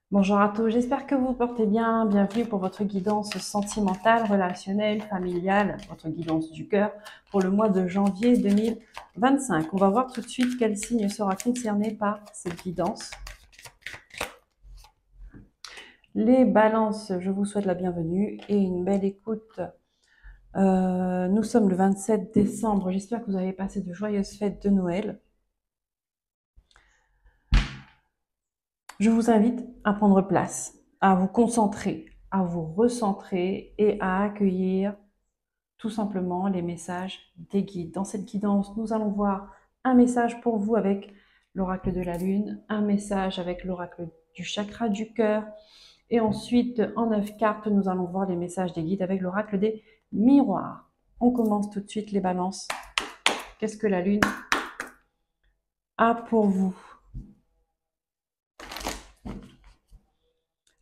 Bonjour à tous, j'espère que vous vous portez bien. Bienvenue pour votre guidance sentimentale, relationnelle, familiale, votre guidance du cœur pour le mois de janvier 2025. On va voir tout de suite quel signe sera concerné par cette guidance. Les balances, je vous souhaite la bienvenue et une belle écoute. Nous sommes le 27 décembre, j'espère que vous avez passé de joyeuses fêtes de Noël. Je vous invite à prendre place, à vous concentrer, à vous recentrer et à accueillir tout simplement les messages des guides. Dans cette guidance, nous allons voir un message pour vous avec l'oracle de la lune, un message avec l'oracle du chakra du cœur, et ensuite, en 9 cartes, nous allons voir les messages des guides avec l'oracle des miroirs. On commence tout de suite les balances. Qu'est-ce que la lune a pour vous?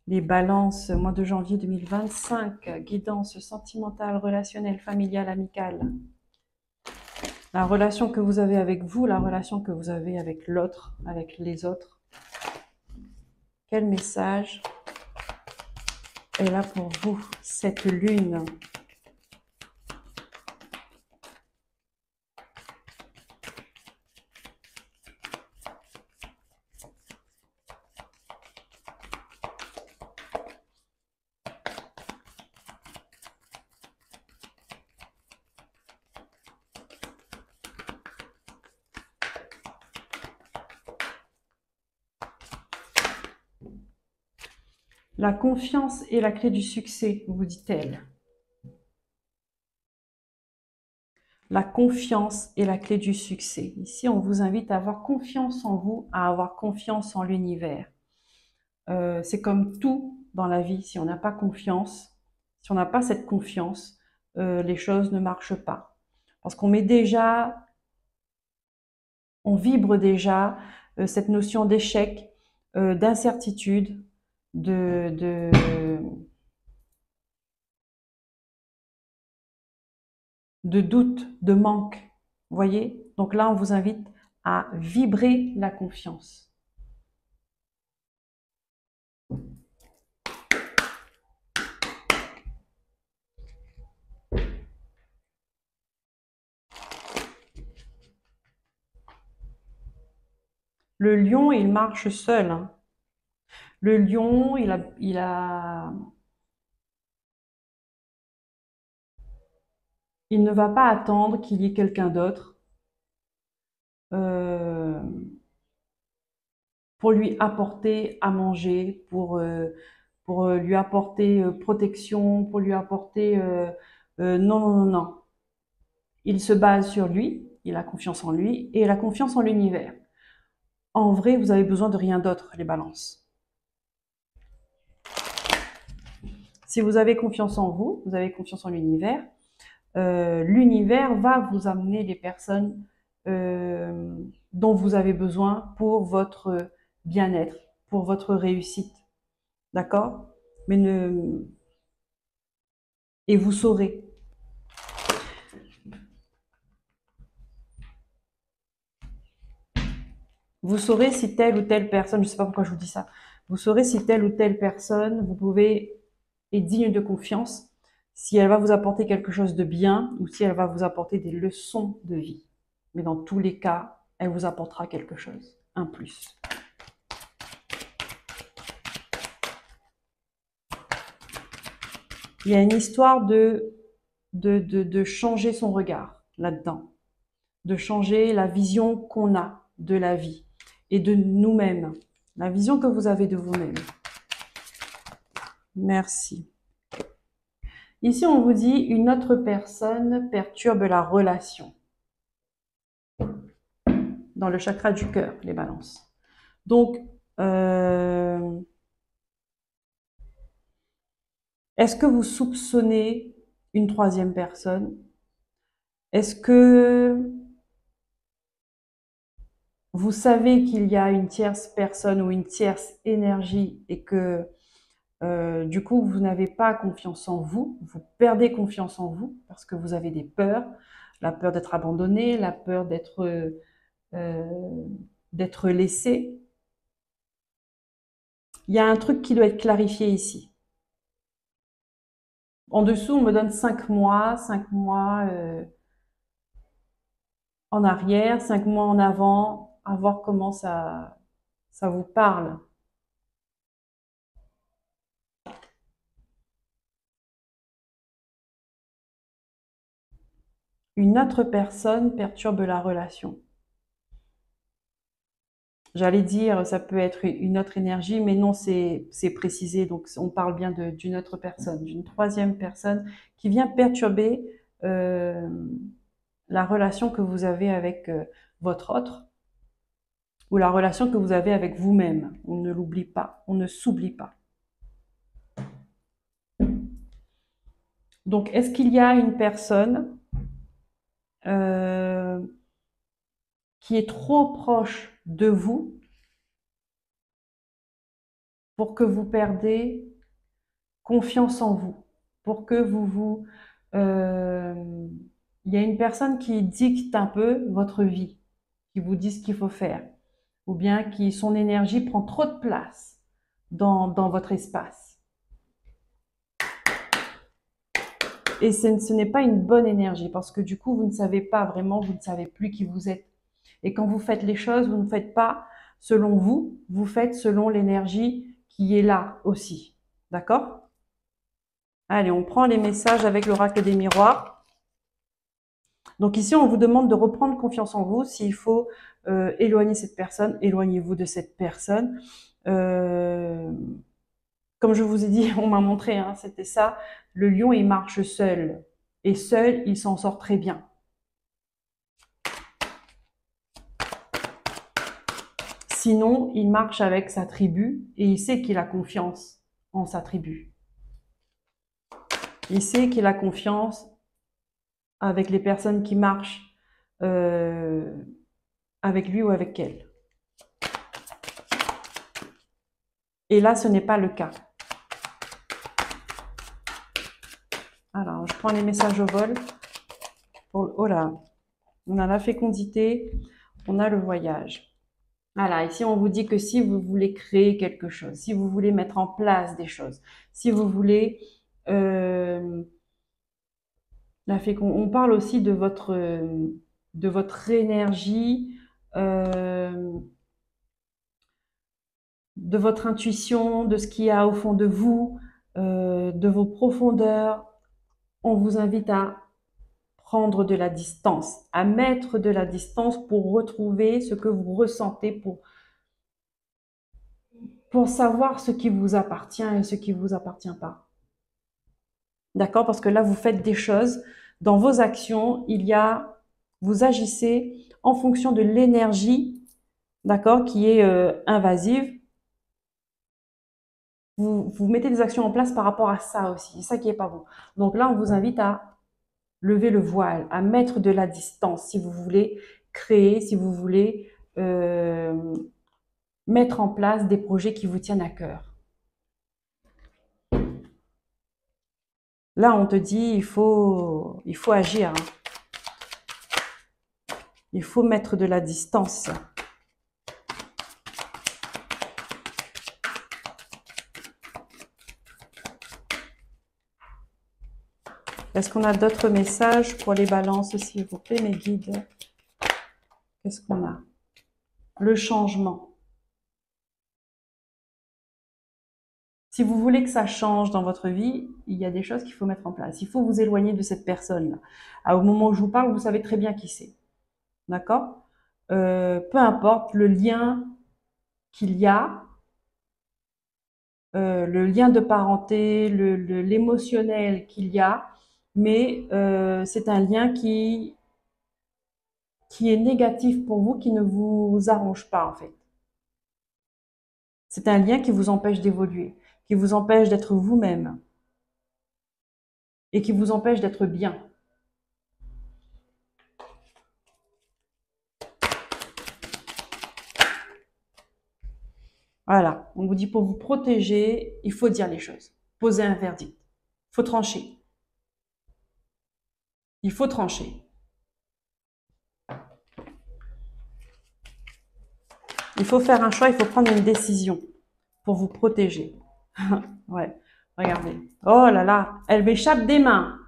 Les balances, mois de janvier 2025, guidance sentimentale, relationnelle, familiale, amicale. La relation que vous avez avec vous, la relation que vous avez avec l'autre, avec les autres. Quel message est là pour vous, cette lune? La confiance est la clé du succès, vous dit-elle. La confiance est la clé du succès. Ici, on vous invite à avoir confiance en vous, à avoir confiance en l'univers. C'est comme tout dans la vie. Si on n'a pas confiance, si on n'a pas cette confiance, les choses ne marchent pas. Parce qu'on met déjà, on vibre déjà cette notion d'échec, d'incertitude, de doute, de manque. Vous voyez? Donc là, on vous invite à vibrer la confiance. Le lion, il marche seul, hein. Le lion, il ne va pas attendre qu'il y ait quelqu'un d'autre euh, pour lui apporter à manger, pour lui apporter protection, pour lui apporter... non, non, non, non. Il se base sur lui, il a confiance en lui et il a confiance en l'univers. En vrai, vous avez besoin de rien d'autre, les balances. Si vous avez confiance en vous, vous avez confiance en l'univers va vous amener les personnes dont vous avez besoin pour votre bien-être, pour votre réussite. D'accord? Mais ne... Et vous saurez. Vous saurez si telle ou telle personne, je ne sais pas pourquoi je vous dis ça, vous saurez si telle ou telle personne, vous pouvez, est digne de confiance, si elle va vous apporter quelque chose de bien ou si elle va vous apporter des leçons de vie. Mais dans tous les cas, elle vous apportera quelque chose, un plus. Il y a une histoire de changer son regard là-dedans, de changer la vision qu'on a de la vie et de nous-mêmes, la vision que vous avez de vous-même. Merci. Ici, on vous dit une autre personne perturbe la relation. Dans le chakra du cœur, les balances. Donc, est-ce que vous soupçonnez une troisième personne? Est-ce que vous savez qu'il y a une tierce personne ou une tierce énergie et que du coup, vous n'avez pas confiance en vous, vous perdez confiance en vous parce que vous avez des peurs, la peur d'être abandonné, la peur d'être laissé. Il y a un truc qui doit être clarifié ici. En dessous, on me donne 5 mois, 5 mois en arrière, 5 mois en avant, à voir comment ça vous parle. Une autre personne perturbe la relation. J'allais dire, ça peut être une autre énergie, mais non, c'est précisé. Donc, on parle bien d'une autre personne, d'une troisième personne qui vient perturber la relation que vous avez avec votre autre ou la relation que vous avez avec vous-même. On ne l'oublie pas, on ne s'oublie pas. Donc, est-ce qu'il y a une personne euh, qui est trop proche de vous pour que vous perdez confiance en vous, pour que il y a une personne qui dicte un peu votre vie, qui vous dit ce qu'il faut faire, ou bien qui son énergie prend trop de place dans votre espace. Et ce n'est pas une bonne énergie, parce que du coup, vous ne savez pas vraiment, vous ne savez plus qui vous êtes. Et quand vous faites les choses, vous ne faites pas selon vous, vous faites selon l'énergie qui est là aussi. D'accord? Allez, on prend les messages avec l'oracle des miroirs. Donc ici, on vous demande de reprendre confiance en vous. S'il faut éloigner cette personne, éloignez-vous de cette personne. Comme je vous ai dit, on m'a montré, hein, c'était ça. Le lion, il marche seul. Et seul, il s'en sort très bien. Sinon, il marche avec sa tribu et il sait qu'il a confiance en sa tribu. Il sait qu'il a confiance avec les personnes qui marchent avec lui ou avec elle. Et là, ce n'est pas le cas. Alors, je prends les messages au vol. Oh là, on a la fécondité, on a le voyage. Voilà, ici on vous dit que si vous voulez créer quelque chose, si vous voulez mettre en place des choses, si vous voulez... on parle aussi de votre énergie, de votre intuition, de ce qu'il y a au fond de vous, de vos profondeurs. On vous invite à prendre de la distance, à mettre de la distance pour retrouver ce que vous ressentez, pour savoir ce qui vous appartient et ce qui ne vous appartient pas. D'accord? Parce que là, vous faites des choses. Dans vos actions, vous agissez en fonction de l'énergie, d'accord, qui est invasive. Vous mettez des actions en place par rapport à ça aussi. C'est ça qui est pas bon. Donc là, on vous invite à lever le voile, à mettre de la distance si vous voulez créer, si vous voulez mettre en place des projets qui vous tiennent à cœur. Là, on te dit, il faut agir. Hein. Il faut mettre de la distance. Est-ce qu'on a d'autres messages pour les balances, s'il vous plaît, mes guides? Qu'est-ce qu'on a? Le changement. Si vous voulez que ça change dans votre vie, il y a des choses qu'il faut mettre en place. Il faut vous éloigner de cette personne-là. Au moment où je vous parle, vous savez très bien qui c'est. D'accord? Peu importe le lien qu'il y a, le lien de parenté, l'émotionnel qu'il y a, mais c'est un lien qui est négatif pour vous, qui ne vous arrange pas en fait. C'est un lien qui vous empêche d'évoluer, qui vous empêche d'être vous-même et qui vous empêche d'être bien. Voilà, on vous dit pour vous protéger, il faut dire les choses, poser un verdict, il faut trancher. Il faut trancher. Il faut faire un choix, il faut prendre une décision. pour vous protéger. Ouais, regardez. Oh là là, elle m'échappe des mains.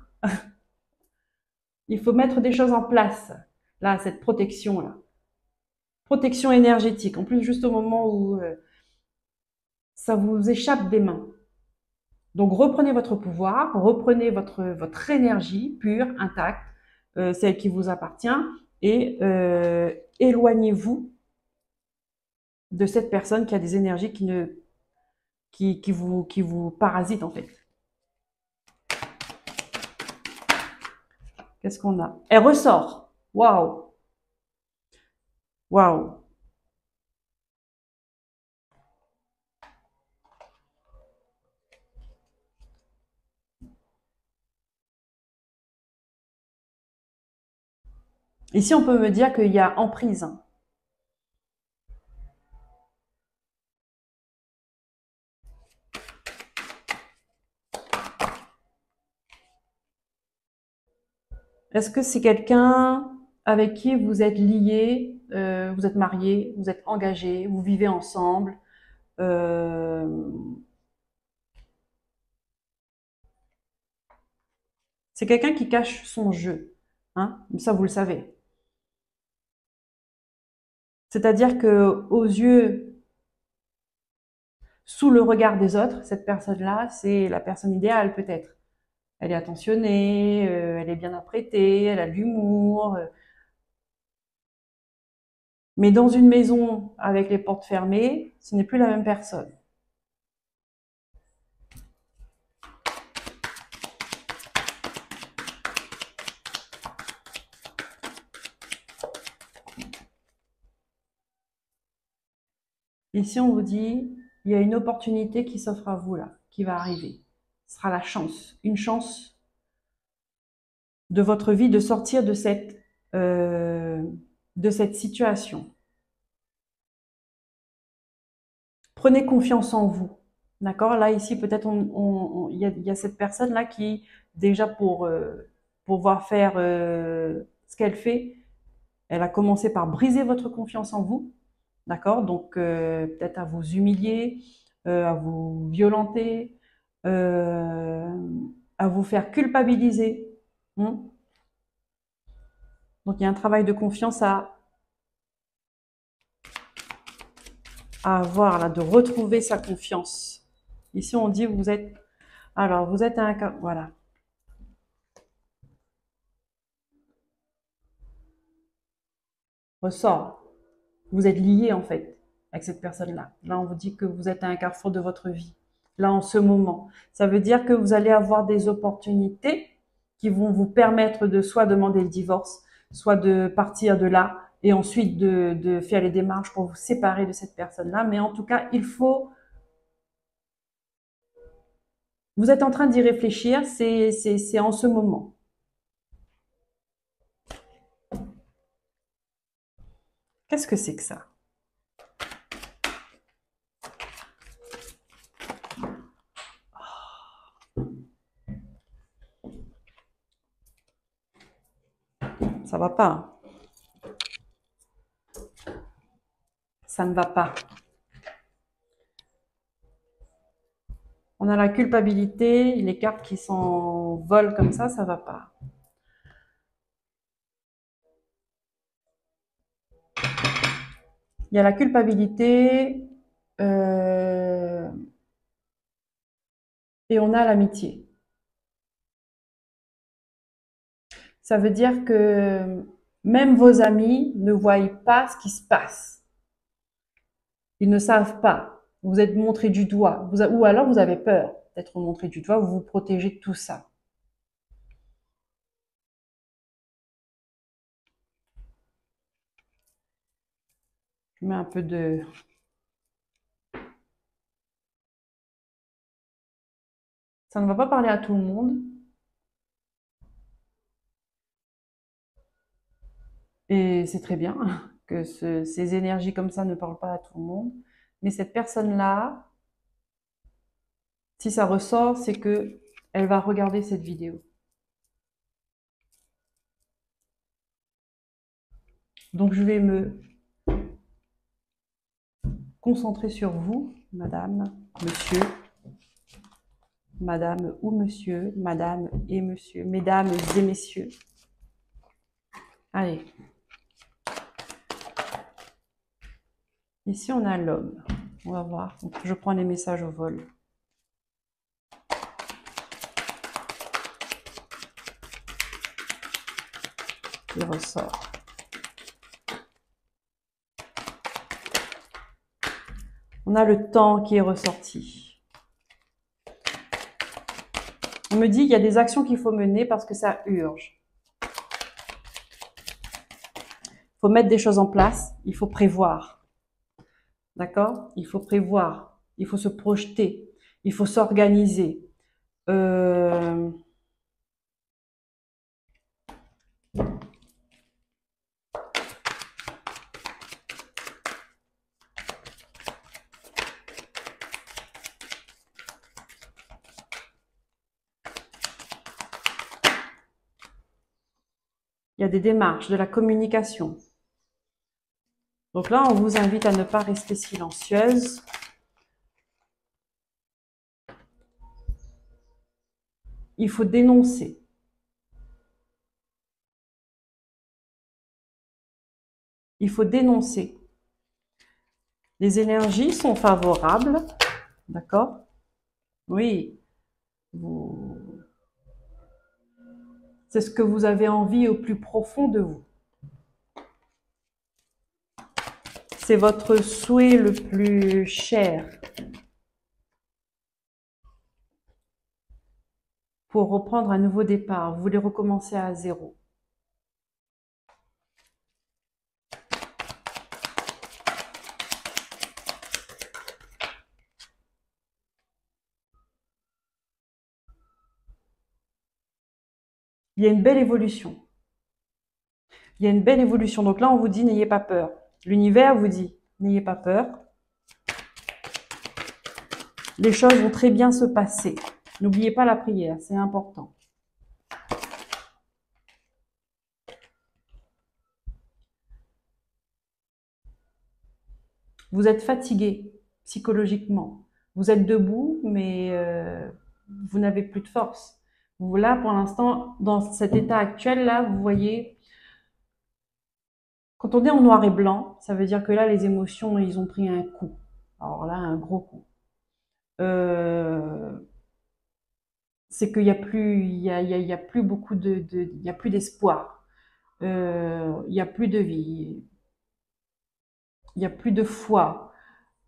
Il faut mettre des choses en place. Là, cette protection-là. Protection énergétique. En plus, juste au moment où ça vous échappe des mains. Donc, reprenez votre pouvoir, reprenez votre énergie pure, intacte, celle qui vous appartient, et éloignez-vous de cette personne qui a des énergies qui vous parasitent, en fait. Qu'est-ce qu'on a? Elle ressort. Waouh! Waouh! Ici, on peut me dire qu'il y a emprise. Est-ce que c'est quelqu'un avec qui vous êtes lié, vous êtes marié, vous êtes engagé, vous vivez ensemble? euh, c'est quelqu'un qui cache son jeu, hein? Ça, vous le savez. C'est-à-dire que aux yeux, sous le regard des autres, cette personne-là, c'est la personne idéale peut-être. Elle est attentionnée, elle est bien apprêtée, elle a de l'humour. Mais dans une maison avec les portes fermées, ce n'est plus la même personne. Ici, on vous dit, il y a une opportunité qui s'offre à vous là, qui va arriver. Ce sera la chance, une chance de votre vie de sortir euh, de cette situation. Prenez confiance en vous. D'accord? Là, ici, peut-être il y a cette personne-là qui, déjà pour pouvoir faire ce qu'elle fait, elle a commencé par briser votre confiance en vous. D'accord? Donc, peut-être à vous humilier, à vous violenter, euh, à vous faire culpabiliser. Hmm. Donc, il y a un travail de confiance à avoir, là, de retrouver sa confiance. Ici, on dit, vous êtes, alors, vous êtes un, voilà, ressort. Vous êtes lié, en fait, avec cette personne-là. Là, on vous dit que vous êtes à un carrefour de votre vie. Là, en ce moment. Ça veut dire que vous allez avoir des opportunités qui vont vous permettre de soit demander le divorce, soit de partir de là et ensuite de faire les démarches pour vous séparer de cette personne-là. Mais en tout cas, il faut... Vous êtes en train d'y réfléchir, c'est en ce moment. Qu'est-ce que c'est que ça? Ça va pas, hein. Ça ne va pas. On a la culpabilité, les cartes qui s'envolent comme ça va pas. Il y a la culpabilité euh, et on a l'amitié. Ça veut dire que même vos amis ne voient pas ce qui se passe. Ils ne savent pas. Vous êtes montré du doigt. Ou alors vous avez peur d'être montré du doigt. Vous vous protégez de tout ça. Je mets un peu de... Ça ne va pas parler à tout le monde. Et c'est très bien que ces énergies comme ça ne parlent pas à tout le monde. Mais cette personne-là, si ça ressort, c'est que elle va regarder cette vidéo. Donc je vais me concentrer sur vous, madame, monsieur, madame ou monsieur, madame et monsieur, mesdames et messieurs. Allez. Ici, on a l'homme. On va voir. Donc, je prends les messages au vol. Il ressort. On a le temps qui est ressorti. On me dit qu'il y a des actions qu'il faut mener parce que ça urge. Il faut mettre des choses en place. Il faut prévoir. D'accord? Il faut prévoir. Il faut se projeter. Il faut s'organiser. Il y a des démarches, de la communication. Donc là, on vous invite à ne pas rester silencieuse. Il faut dénoncer. Il faut dénoncer. Les énergies sont favorables, d'accord? Oui, c'est ce que vous avez envie au plus profond de vous. C'est votre souhait le plus cher pour reprendre un nouveau départ. Vous voulez recommencer à zéro. Il y a une belle évolution. Il y a une belle évolution. Donc là, on vous dit, n'ayez pas peur. L'univers vous dit, n'ayez pas peur. Les choses vont très bien se passer. N'oubliez pas la prière, c'est important. Vous êtes fatigué psychologiquement. Vous êtes debout, mais vous n'avez plus de force. Vous, là, pour l'instant, dans cet état actuel-là, vous voyez, quand on est en noir et blanc, ça veut dire que là, les émotions, ils ont pris un coup. Alors là, un gros coup. C'est qu'il n'y a plus, il y a plus beaucoup il y a plus d'espoir. Il n'y a plus de vie. Il n'y a plus de foi.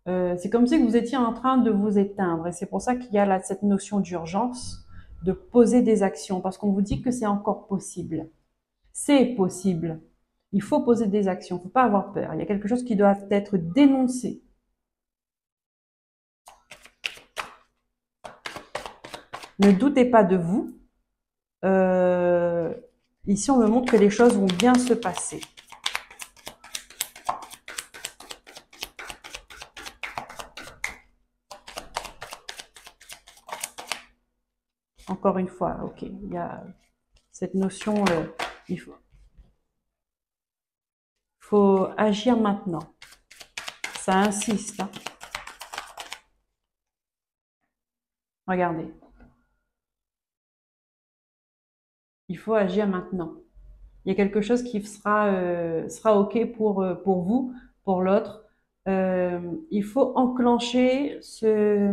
C'est comme si vous étiez en train de vous éteindre. Et c'est pour ça qu'il y a là, cette notion d'urgence, de poser des actions, parce qu'on vous dit que c'est encore possible. C'est possible. Il faut poser des actions, il ne faut pas avoir peur. Il y a quelque chose qui doit être dénoncé. Ne doutez pas de vous. Ici, on me montre que les choses vont bien se passer. Encore une fois, ok, il y a cette notion, il faut agir maintenant. Ça insiste. Hein. Regardez. Il faut agir maintenant. Il y a quelque chose qui sera ok pour vous, pour l'autre. Il faut enclencher ce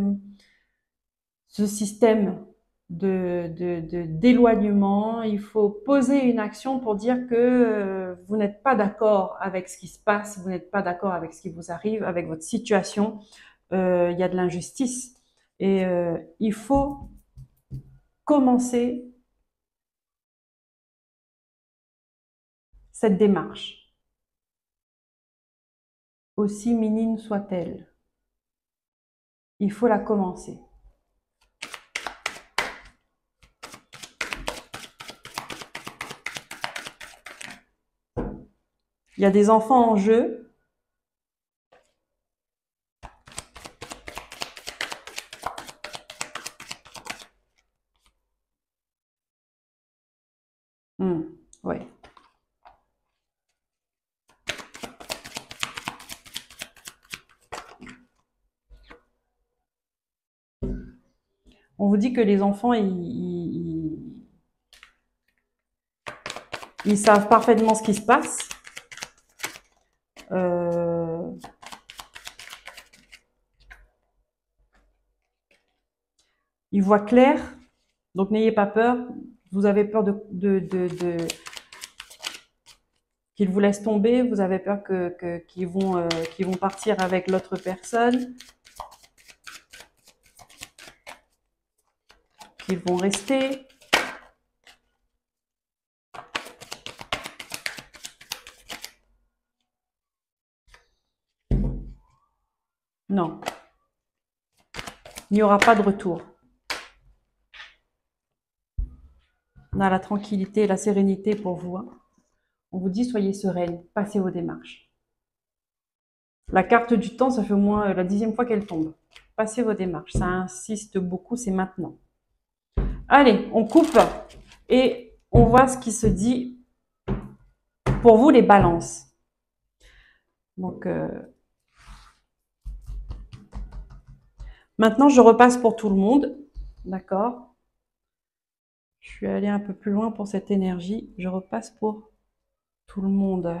système d'éloignement. Il faut poser une action pour dire que vous n'êtes pas d'accord avec ce qui se passe, vous n'êtes pas d'accord avec ce qui vous arrive, avec votre situation. Il y a de l'injustice. Et il faut commencer cette démarche, aussi minime soit-elle. Il faut la commencer. Il y a des enfants en jeu. Ouais. On vous dit que les enfants, ils savent parfaitement ce qui se passe. Ils voient clair, donc n'ayez pas peur. Vous avez peur qu'ils vous laissent tomber, vous avez peur qu'ils vont partir avec l'autre personne, qu'ils vont rester. Non, il n'y aura pas de retour. On a la tranquillité et la sérénité pour vous. Hein. On vous dit, soyez sereine, passez vos démarches. La carte du temps, ça fait au moins la 10e fois qu'elle tombe. Passez vos démarches, ça insiste beaucoup, c'est maintenant. Allez, on coupe et on voit ce qui se dit pour vous les balances. Donc, maintenant, je repasse pour tout le monde. D'accord? Je suis allée un peu plus loin pour cette énergie. Je repasse pour tout le monde.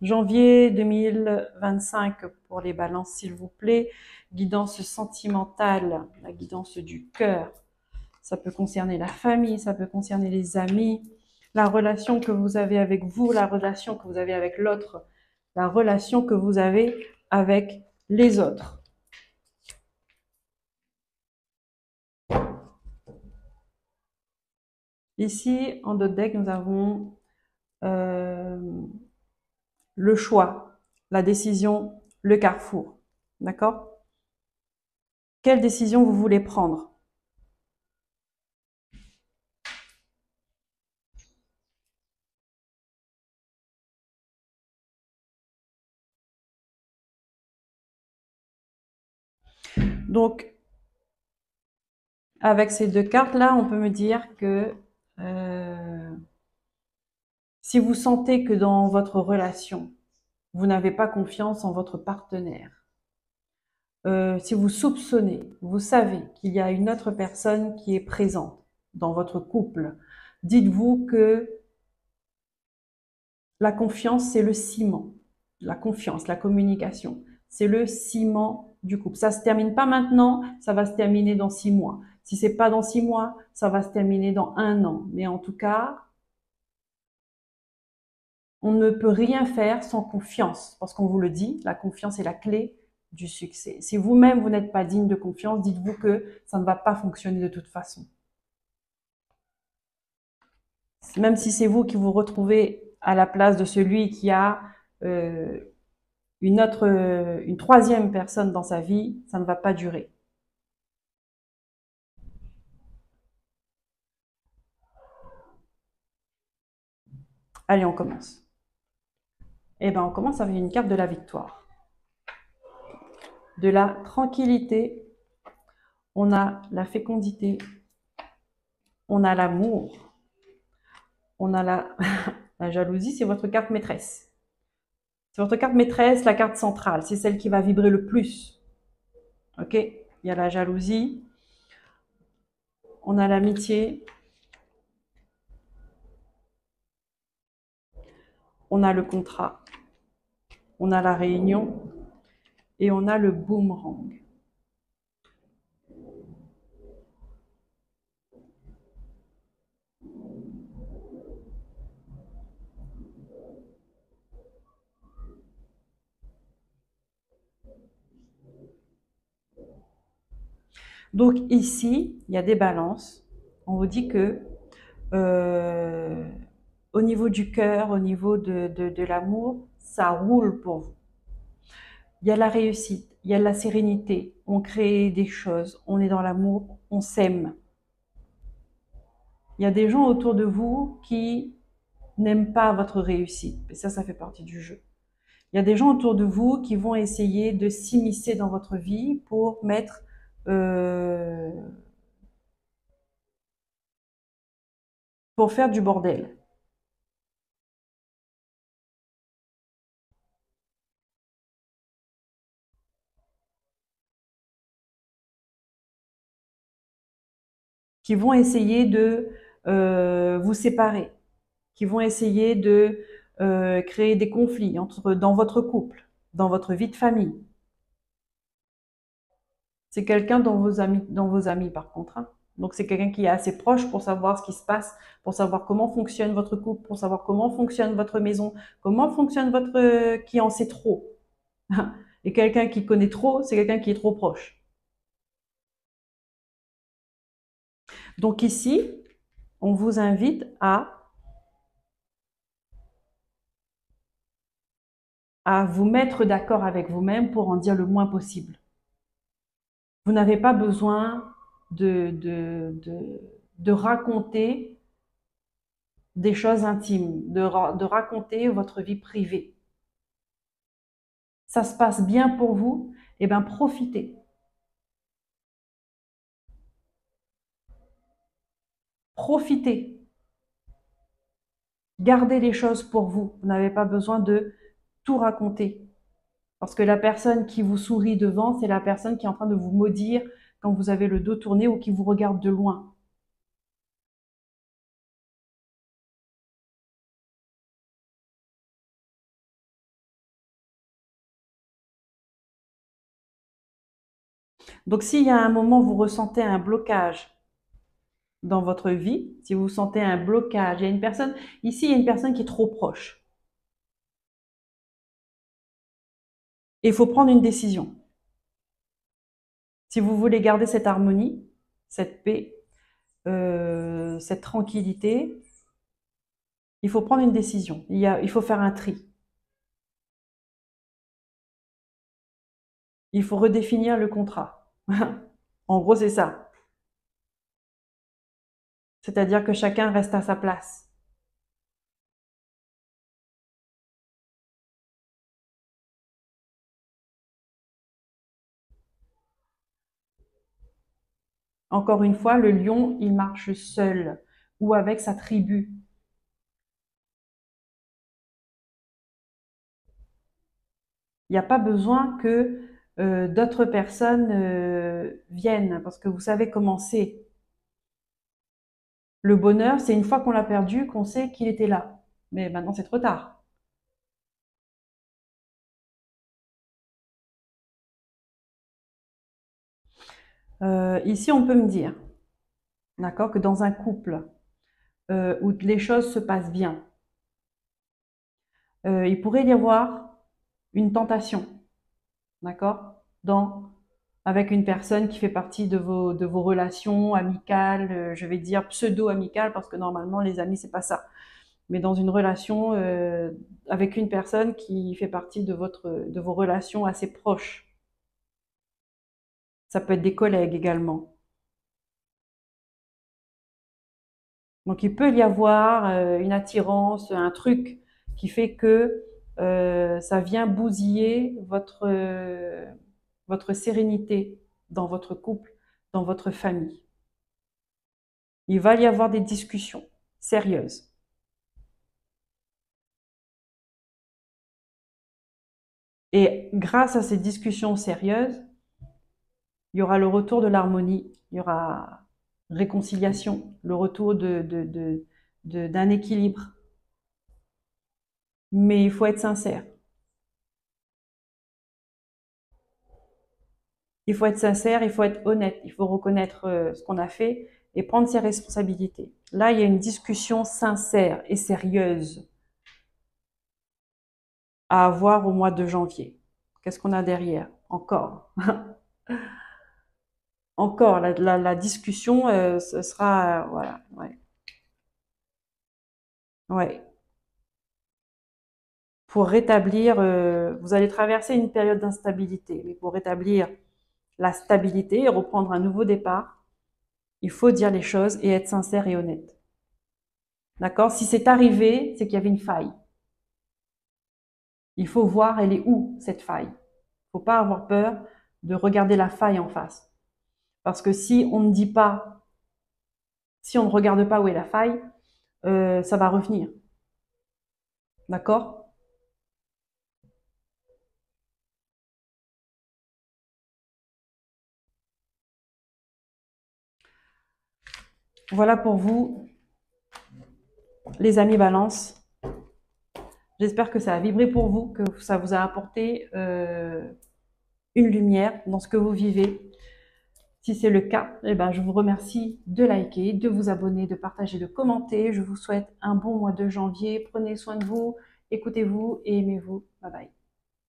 Janvier 2025 pour les balances, s'il vous plaît. Guidance sentimentale, la guidance du cœur. Ça peut concerner la famille, ça peut concerner les amis, la relation que vous avez avec vous, la relation que vous avez avec l'autre, la relation que vous avez avec les autres. Ici, en d'autres decks, nous avons le choix, la décision, le carrefour. D'accord? Quelle décision vous voulez prendre? Donc, avec ces deux cartes-là, on peut me dire que si vous sentez que dans votre relation, vous n'avez pas confiance en votre partenaire, si vous soupçonnez, vous savez qu'il y a une autre personne qui est présente dans votre couple, dites-vous que la confiance, c'est le ciment. La confiance, la communication, c'est le ciment du couple. Ça se termine pas maintenant, ça va se terminer dans 6 mois. Si c'est pas dans 6 mois, ça va se terminer dans 1 an. Mais en tout cas, on ne peut rien faire sans confiance. Parce qu'on vous le dit, la confiance est la clé du succès. Si vous-même, vous n'êtes pas digne de confiance, dites-vous que ça ne va pas fonctionner de toute façon. Même si c'est vous qui vous retrouvez à la place de celui qui a une troisième personne dans sa vie, ça ne va pas durer. Allez, on commence. Eh bien, on commence avec une carte de la victoire. De la tranquillité, on a la fécondité, on a l'amour, on a la jalousie, c'est votre carte maîtresse. C'est votre carte maîtresse, la carte centrale, c'est celle qui va vibrer le plus. Ok? Il y a la jalousie, on a l'amitié, on a le contrat, on a la réunion et on a le boomerang. Donc ici, il y a des balances. On vous dit que au niveau du cœur, au niveau de l'amour, ça roule pour vous. Il y a la réussite, il y a la sérénité, on crée des choses, on est dans l'amour, on s'aime. Il y a des gens autour de vous qui n'aiment pas votre réussite, et ça fait partie du jeu. Il y a des gens autour de vous qui vont essayer de s'immiscer dans votre vie pour mettre pour faire du bordel. qui vont essayer de vous séparer, qui vont essayer de créer des conflits dans votre couple, dans votre vie de famille. C'est quelqu'un dans vos amis par contre, hein. Donc c'est quelqu'un qui est assez proche pour savoir ce qui se passe, pour savoir comment fonctionne votre couple, pour savoir comment fonctionne votre maison, comment fonctionne votre qui en sait trop. Et quelqu'un qui connaît trop, c'est quelqu'un qui est trop proche. Donc ici, on vous invite à vous mettre d'accord avec vous-même pour en dire le moins possible. Vous n'avez pas besoin de raconter des choses intimes, de raconter votre vie privée. Ça se passe bien pour vous, eh bien profitez. Profitez. Gardez les choses pour vous. Vous n'avez pas besoin de tout raconter. Parce que la personne qui vous sourit devant, c'est la personne qui est en train de vous maudire quand vous avez le dos tourné ou qui vous regarde de loin. Donc s'il y a un moment où vous ressentez un blocage dans votre vie, si vous sentez un blocage, il y a une personne, ici il y a une personne qui est trop proche. Et il faut prendre une décision. Si vous voulez garder cette harmonie, cette paix, cette tranquillité, il faut prendre une décision. Il faut faire un tri. Il faut redéfinir le contrat. En gros, c'est ça. C'est-à-dire que chacun reste à sa place. Encore une fois, le lion, il marche seul ou avec sa tribu. Il n'y a pas besoin que d'autres personnes viennent parce que vous savez comment c'est. Le bonheur, c'est une fois qu'on l'a perdu qu'on sait qu'il était là. Mais maintenant, c'est trop tard. Ici, on peut me dire, d'accord, que dans un couple où les choses se passent bien, il pourrait y avoir une tentation, d'accord, avec une personne qui fait partie de vos relations amicales, je vais dire pseudo-amicales, parce que normalement, les amis, c'est pas ça. Mais dans une relation avec une personne qui fait partie de vos relations assez proches. Ça peut être des collègues également. Donc il peut y avoir une attirance, un truc qui fait que ça vient bousiller votre sérénité dans votre couple, dans votre famille. Il va y avoir des discussions sérieuses. Et grâce à ces discussions sérieuses, il y aura le retour de l'harmonie, il y aura réconciliation, le retour d'un équilibre. Mais il faut être sincère. Il faut être sincère, il faut être honnête, il faut reconnaître ce qu'on a fait et prendre ses responsabilités. Là, il y a une discussion sincère et sérieuse à avoir au mois de janvier. Qu'est-ce qu'on a derrière? Encore. Encore, la discussion, ce sera, voilà, ouais, ouais. Pour rétablir, vous allez traverser une période d'instabilité, mais pour rétablir la stabilité et reprendre un nouveau départ, il faut dire les choses et être sincère et honnête. D'accord? Si c'est arrivé, c'est qu'il y avait une faille. Il faut voir elle est où cette faille. Il ne faut pas avoir peur de regarder la faille en face. Parce que si on ne dit pas, si on ne regarde pas où est la faille, ça va revenir. D'accord? Voilà pour vous, les amis Balance. J'espère que ça a vibré pour vous, que ça vous a apporté une lumière dans ce que vous vivez. Si c'est le cas, eh ben, je vous remercie de liker, de vous abonner, de partager, de commenter. Je vous souhaite un bon mois de janvier. Prenez soin de vous, écoutez-vous et aimez-vous. Bye bye.